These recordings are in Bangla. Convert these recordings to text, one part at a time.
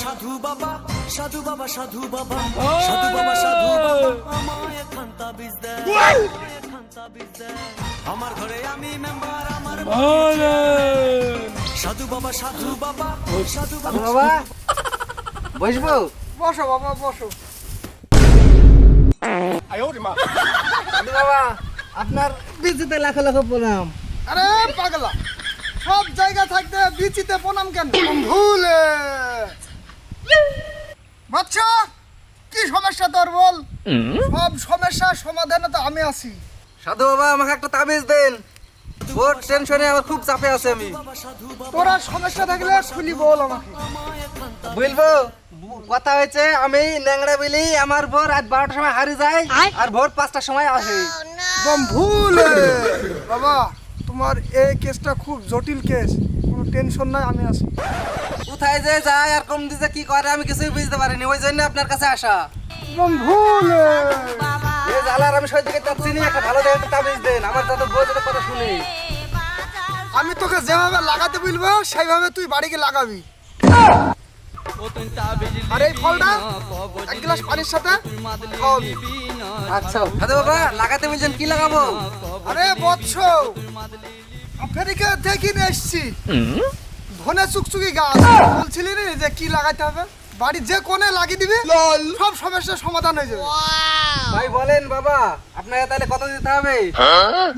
সাধু বাবা সাধু বাবা সাধু বাবা সাধু বাবা সাধু বাবা আমায় একখান তাবিজ দেন একখান তাবিজ দেন আমার ঘরে আমি মেম্বার আমার সাধু বাবা সাধু বাবা সাধু বাবা বসবো? বসো বাবা বসো। সাধু বাবা আপনার বিচিতে লাখো লাখো প্রণাম। আরে পাগলা, সব জায়গা থাকতে বিচিতে প্রণাম কেন? ভুলে বাচ্চা, কি সমস্যা তোর বল? সব সমস্যার সমাধানে তো আমি আছি। সাধু বাবা আমাকে একটা তাবিজ দেন, ওর টেনশনে আমার খুব চাপে আছে আমি। তোরা সমস্যা থাকলে খুলি বল আমাকে। বলবো কথা হয়েছে, আমি ন্যাংরা বিলি আমার ভোর রাত 12টার সময় হারিয়ে যায় আর ভোর 5টার সময় আসে। ভুলে বাবা, তোমার এই কেসটা খুব জটিল কেস, কোনো টেনশন নাই, আমি আছি। কোথায় যে যায় আর কম দিতে কি করে আমি কিছুই বুঝতে পারিনি, ওই জন্য আপনার কাছে আসা। ভুলে এই জ্বালার আমি সহ্য করতে পারছি না, একটা ভালো দেখে তাবিজ দেন, আমার যাতে বউ যাতে কথা শুনে। আমি তোকে যেভাবে লাগাতে বলবো সেইভাবে তুই বাড়ি গিয়ে লাগাবি। আর এই ফলটা এক গ্লাস পানির সাথে খাওয়াবি। আচ্ছা সাধু বাবা লাগাতে বলছেন, কি লাগাবো? আরে বৎস, আফ্রিকা থেকে নিয়ে এসছি ধনে চুকচুকি গাছ। বলছিলি রে যে কি লাগাইতে হবে, বাড়ি যে কোণে লাগিয়ে দিবি সব সমস্যার সমাধান হয়ে যাবে। ভাই বলেন বাবা, আপনাকে তাহলে কত দিতে হবে?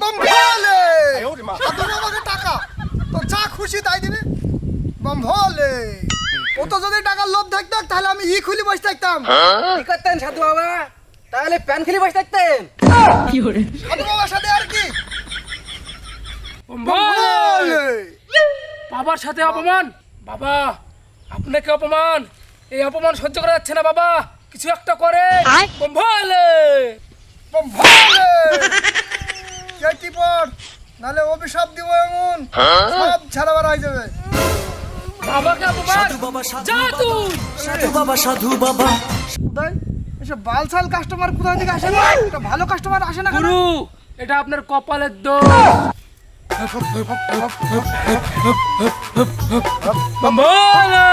বম্ভলে সাধু বাবাকে টাকা তো যা খুশি তাই দিবি। বম্ভলে ও তো যদি টাকার লোভ থাকতো তাহলে আমি ই খুলি বসে থাকতাম। কি করতেন সাধু বাবা? তাহলে প্যান খেলে বসে থাকতেন? সাধু বাবার সাথে আর কি? বাবার সাথে অপমান? বাবা আপনাকে অপমান, এই অপমান সহ্য করা যাচ্ছে না বাবা, কিছু একটা করে। বম্ভলে বম্ভলে কেটি পড়, নালে অভিশাপ দিব এমন সব ছেড়াবার হয়ে যাবে। বাবাকে অপমান, সাধু বাবা সাধু যা তুই। সাধু বাবা সাধু বাবা কোথায় এসব বালছাল কাস্টমার কোথায় থেকে আসে না? এটা ভালো কাস্টমার আসে না কেন? গুরু এটা আপনার কপালের দোষ। বম্ভলে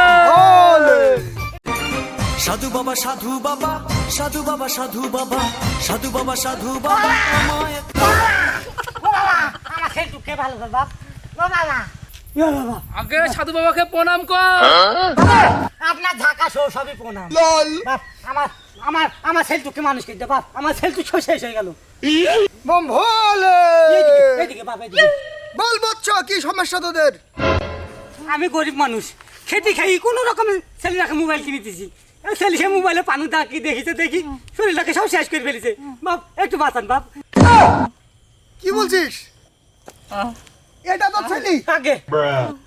সাধু বাবা সাধু বাবা সাধু বাবা সাধু বাবা সাধু বাবা সাধু বাবা আমায় আগে সাধু বাবাকে প্রণাম কর। আপনার ঢাকা সহ সবই প্রণাম। বাপ, আমার ছেলেটুকে মানুষ করতে বাপ, আমার ছেলেটুক শেষ হয়ে গেল। বম্ভলে এদিকে বাপ, এদিকে। বল বাচ্চা, কি সমস্যা তোদের? আমি গরিব মানুষ, খেতে খাই কোনো রকম ছেলেটাকে মোবাইল কিনে দিছি। ছেলে সে মোবাইলে পানু কি দেখিছে দেখি শরীরটাকে সব শেষ করে ফেলেছে। বাপ একটু বাঁচান বাপ। কি বলছিস? এটা তো ছেলে আগে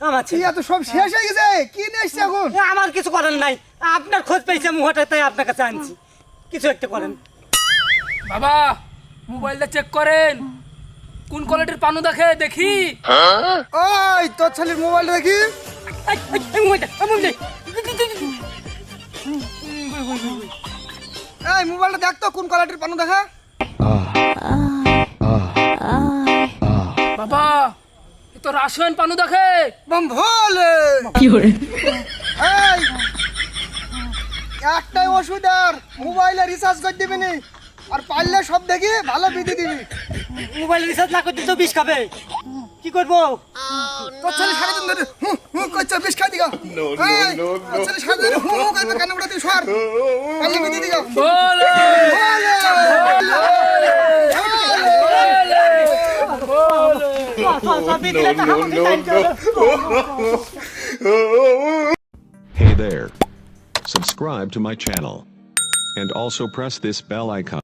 আমার কি ছেলে, এত সব শেষ হয়ে গেছে? কি নিয়ে এসছে এখন? আমার কিছু করার নাই, আপনার খোঁজ পেয়েছে মুহূর্তে তাই আপনার কাছে আনছি, কিছু একটা করেন। বাবা মোবাইলটা চেক করেন, কোন কোয়ালিটির পানু দেখে দেখি। ওই তোর ছেলের মোবাইল দেখি। এই মোবাইলটা দেখ তো কোন কোয়ালিটির পানু দেখা। বাবা এ তো রাসায়ন পানু দেখে। বম্ভলে এই একটাই ওষুধ, আর মোবাইলে রিচার্জ করে দিবি নি, আর পারলে সব দেখি ভালো বিধি দিবি। মোবাইল রিচার্জ না করতে তো বিষ খাবে, কি করবো? তোর ছেলে সারাদিন ধরে হু হু করছে, বিষ খাই দিগা। তোর ছেলে সারাদিন হু হু করবে, কানে উড়াতে সর, পারলে বিধি দিগা। বলে Hey there. Subscribe to my channel. And also press this bell icon.